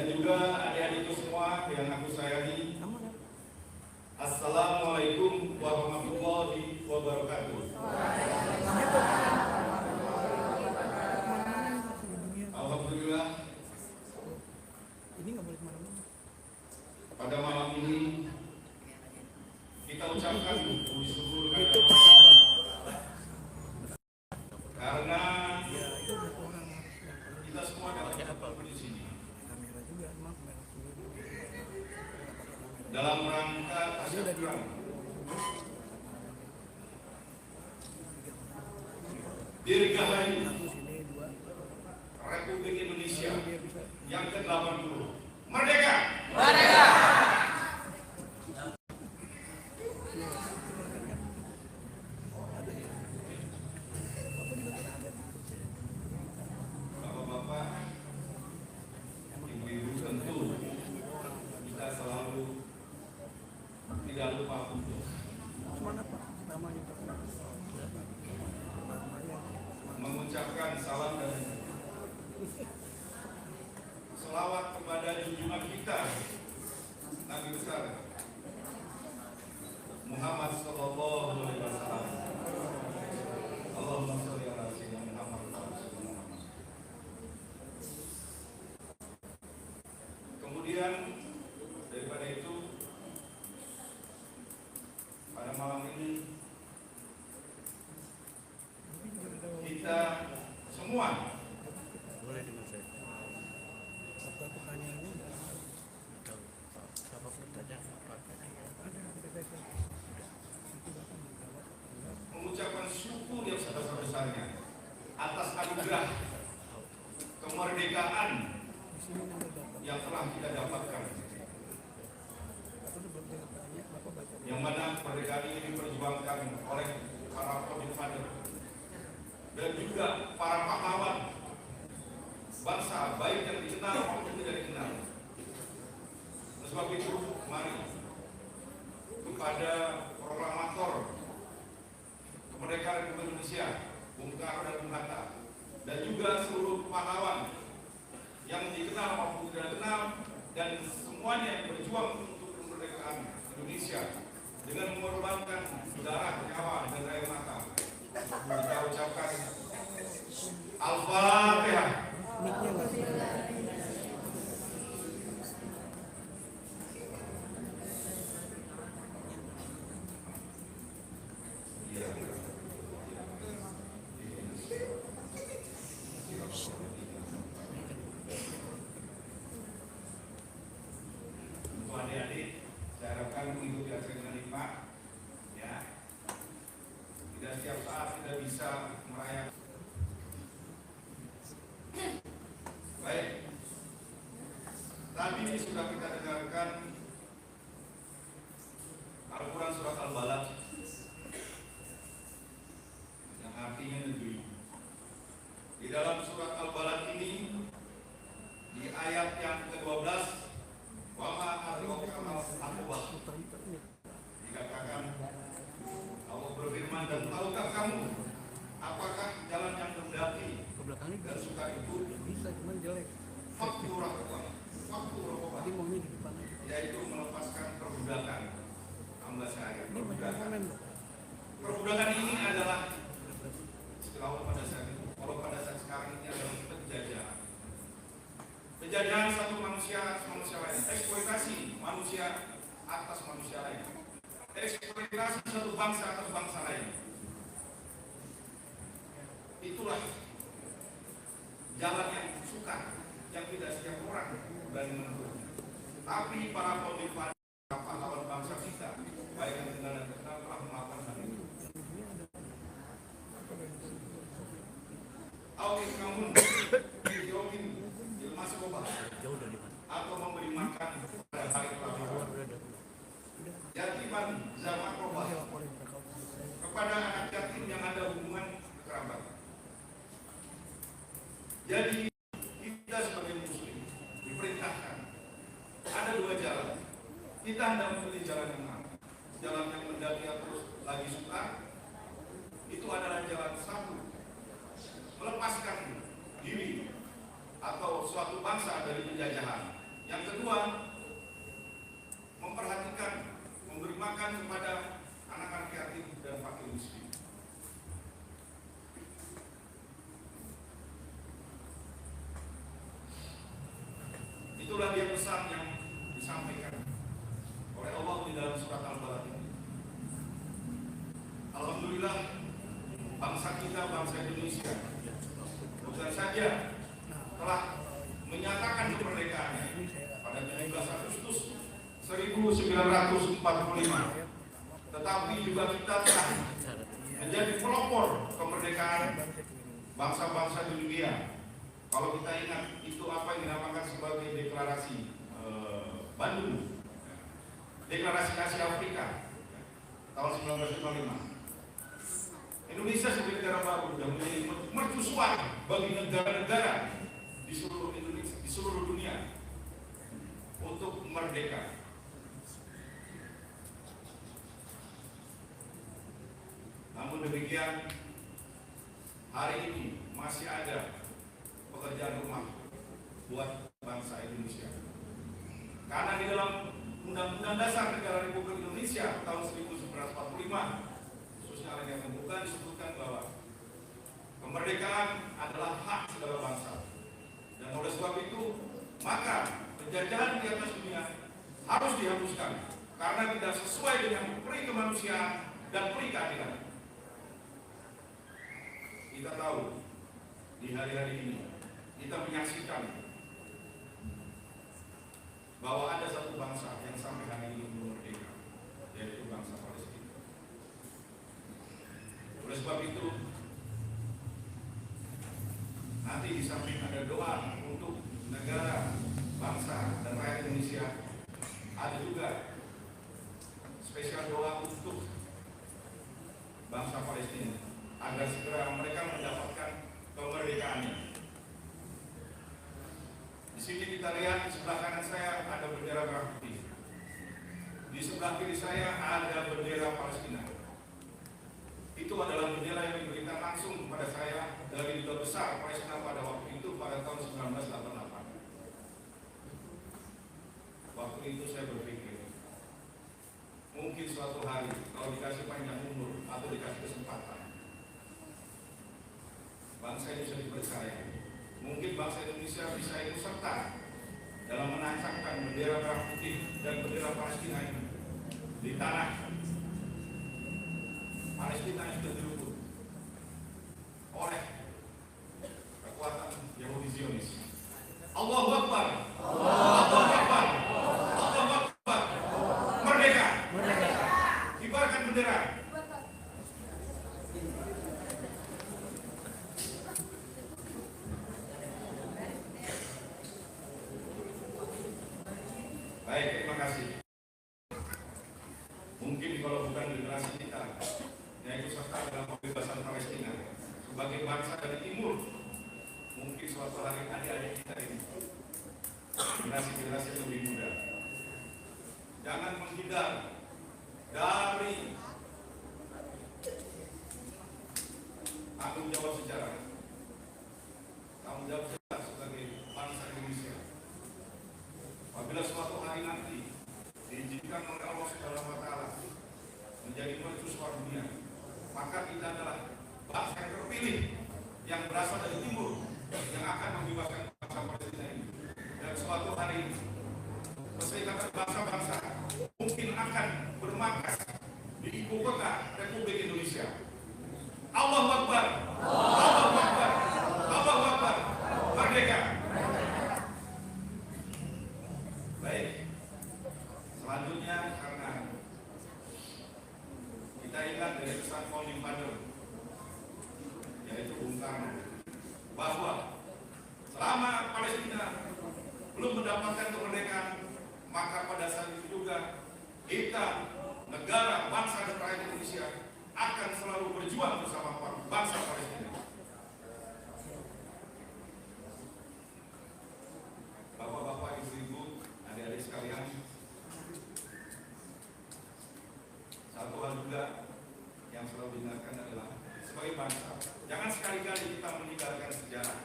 juga adik-adikku semua yang aku sayangi. Assalamualaikum warahmatullahi wabarakatuh. Alhamdulillah, pada malam ini kita ucapkan puji syukur kepada Allah karena kita semua dapat berkumpul di sini dalam rangka tasyakuran Dirgahayu Republik Indonesia yang ke-80. Merdeka! Merdeka! Bapak-bapak, ibu-ibu, tentu kita selalu tidak lupa untuk mengucapkan salam dan selawat kepada junjungan kita Nabi besar Muhammad sallallahu alaihi wasallam. Allahumma shalli ala sayyidina Muhammad. Kemudian daripada itu, pada malam ini kita semua mengucapkan syukur yang sebesar-besarnya atas anugerah kemerdekaan yang telah kita dapatkan, yang mana kemerdekaan ini diperjuangkan oleh para founding father dan juga para pahlawan bangsa, baik yang dikenal maupun tidak dikenal. Oleh sebab itu, mari kepada proklamator kemerdekaan Republik Indonesia, Bung Karno dan Bung Hatta, dan juga seluruh pahlawan yang dikenal maupun tidak dikenal, dan semuanya yang berjuang untuk kemerdekaan Indonesia dengan mengorbankan darah, nyawa, dan air mata, kita ucapkan Al-Fatihah. Untuk adik-adik, saya harapkan mengikuti acara dengan hikmah, ya. Tidak setiap saat tidak bisa merayakan. Baik, tadi sudah kita dengarkan Al-Quran surat Al-Balad yang artinya negeri. Di dalam surat Al-Balad ini, di ayat yang ke-12, wa ma adraka mal-aqabah, dikatakan Allah berfirman, dan tahukah kamu apakah jalan yang mendaki dan suka itu? Faktu raqabah, yaitu melepaskan perbudakan hamba saya. Perbudakan ini adalah istilah pada saat itu, kalau pada saat sekarang ini adalah penjajahan. Penjajahan satu manusia lain, eksploitasi manusia atas manusia lain, eksploitasi satu bangsa atas bangsa lain. Itulah jalan yang suka, yang tidak setiap orang berani menempuh. Tapi para pemimpin pahlawan bangsa kita, baik yang kenal dan terkenal, telah melakukan hal itu. Awin kamu dijauhin ilmu sekolah atau memberi makan pada hari pelabuhan. Yatiman zaman robah kepada anak yatim yang ada hubungan kerabat. Jadi kita sebagai muslim diperintahkan ada dua jalan. Kita hendak memilih jalan yang mana? Jalan yang mendaki terus lagi suka, itu adalah jalan satu, melepaskan diri atau suatu bangsa dari penjajahan. Yang kedua, memperhatikan, memberi makan kepada anak-anak yatim dan fakir miskin. Itulah dia pesan yang disampaikan oleh Allah di dalam surat Al-Balad ini. Alhamdulillah, bangsa kita, bangsa Indonesia, bukan saja telah menyatakan kemerdekaannya pada 17 Agustus 1945, tetapi juga kita telah menjadi pelopor kemerdekaan bangsa-bangsa di dunia. Kalau kita ingat, itu apa yang dinamakan sebagai deklarasi Bandung, deklarasi Asia Afrika tahun 1955. Indonesia sebagai negara baru sudah menjadi mercusuar bagi negara-negara di seluruh Indonesia, di seluruh dunia untuk merdeka. Namun demikian, hari ini masih ada pekerjaan rumah buat bangsa Indonesia. Karena di dalam Undang-Undang Dasar Negara Republik Indonesia tahun 1945, khususnya yang pembukaan, disebutkan bahwa kemerdekaan adalah hak segala bangsa. Dan oleh sebab itu, maka penjajahan di atas dunia harus dihapuskan karena tidak sesuai dengan peri kemanusiaan dan peri keadilan. Kita tahu di hari-hari ini kita menyaksikan bahwa ada satu bangsa yang sampai hari ini belum merdeka, yaitu bangsa Palestina. Oleh sebab itu, nanti di samping ada doa untuk negara, bangsa, dan rakyat Indonesia, ada juga spesial doa untuk bangsa Palestina agar segera mereka mendapatkan kemerdekaannya. Di sini kita lihat di sebelah kanan saya ada bendera merah putih. Di sebelah kiri saya ada bendera Palestina. Itu adalah bendera yang diberikan langsung kepada saya dari Duta Besar Palestina pada waktu itu, pada tahun 1988. Waktu itu saya berpikir, mungkin suatu hari kalau dikasih panjang umur atau dikasih kesempatan, bangsa Indonesia dipercaya, mungkin bangsa Indonesia bisa ikut serta dalam menancapkan bendera merah putih dan bendera Palestina ini di tanah Palestina yang sudah direbut oleh kekuatan Yahudi Zionis. Allahu Akbar, Allahu Akbar, Allahu Akbar. Merdeka, kibarkan bendera. Baik, terima kasih. Mungkin kalau bukan generasi kita, yaitu serta dalam pembebasan Palestina sebagai bangsa dari timur, mungkin suatu hari adik-adik kita ini, generasi-generasi yang lebih muda, jangan menghindar dari tanggung jawab sejarah, tanggung jawab sejarah sebagai bangsa Indonesia. Apabila suatu hari nanti diizinkan oleh Allah Subhanahu wa Ta'ala menjadi mercusuar dunia, maka kita adalah bangsa yang terpilih yang berasal dari timur yang akan membebaskan bangsa Palestina ini. Dan suatu hari perserikatan bangsa-bangsa mungkin akan bermarkas di ibu kota Republik Indonesia. Allahu Akbar, Allahu Akbar, Allahu Akbar, merdeka. Baik, selanjutnya karena kita ingat dari pesan founding father, yaitu Bung Karno, bahwa selama Palestina belum mendapatkan kemerdekaan, maka pada saat itu juga kita, negara, bangsa dan rakyat Indonesia akan selalu berjuang bersama bangsa Palestina. Bapak-bapak, ibu-ibu, adik-adik sekalian, satu hal juga yang selalu diingatkan adalah sebagai bangsa, jangan sekali-kali kita meninggalkan sejarah.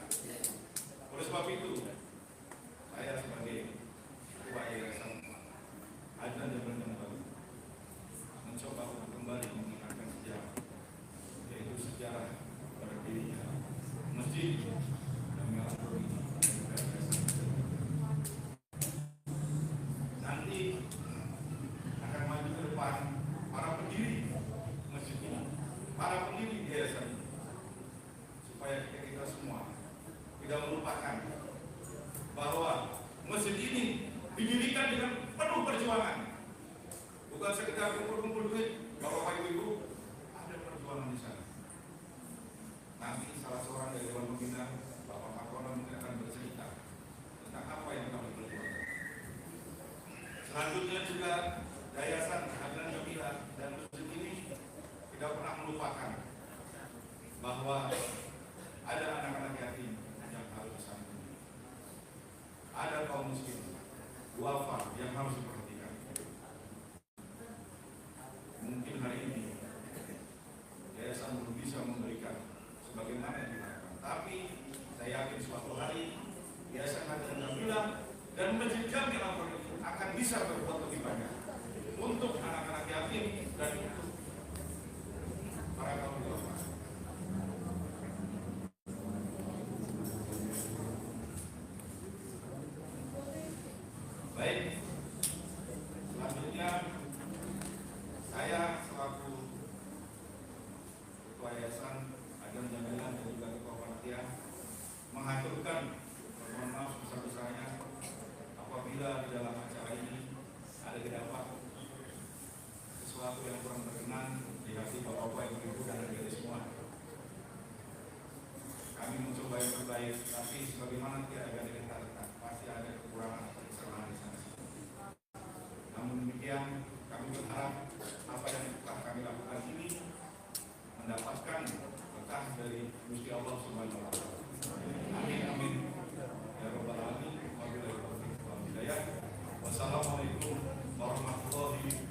Oleh sebab itu, saya sebagai ketua yayasan Adnan Jabar Baru mencoba untuk kembali mengingatkan sejarah, yaitu sejarah berdirinya masjid dan Al-Qur'an. Nanti akan maju ke depan para pendiri masjid ini, para pendiri yayasan ini, supaya kita semua tidak melupakan bahwa masjid ini didirikan dengan penuh perjuangan, bukan sekedar kumpul-kumpul duit. Bapak Ibu, ada perjuangan di sana. Nanti salah seorang dari Dewan Pembina, Bapak Kapolda mungkin akan bercerita tentang apa yang kami perjuangkan. Selanjutnya juga Yayasan Adnan Jabar dan masjid ini tidak pernah melupakan bahwa ada anak-anak yatim yang harus disambung, ada kaum miskin, duafa yang harus diperhatikan. Mungkin hari ini yayasan belum bisa memberikan sebagaimana yang diharapkan, tapi saya yakin suatu hari Yayasan Adnan Jabar dan Masjid Jami Al-Qur'an akan bisa berbuat lebih banyak untuk anak-anak yatim dan untuk para kaum duafa. Baik, selanjutnya saya selaku Ketua Yayasan Adnan Jabar dan juga Ketua Panitia mengaturkan permohonan maaf sebesar-besarnya apabila di dalam acara ini ada terdapat sesuatu yang kurang berkenan di hati Bapak-Bapak, Ibu-Ibu dan adik-adik semua. Kami mencoba yang terbaik, tapi sebagaimana tiada ganda kita letak, pasti ada kekurangan atau kesalahan di sana. Namun demikian, kami berharap apa yang telah kami lakukan ini mendapatkan berkah dari Gusti Allah Subhanahu wa Ta'ala. Amin amin ya rabbal alamin. Wassalamualaikum warahmatullahi wabarakatuh.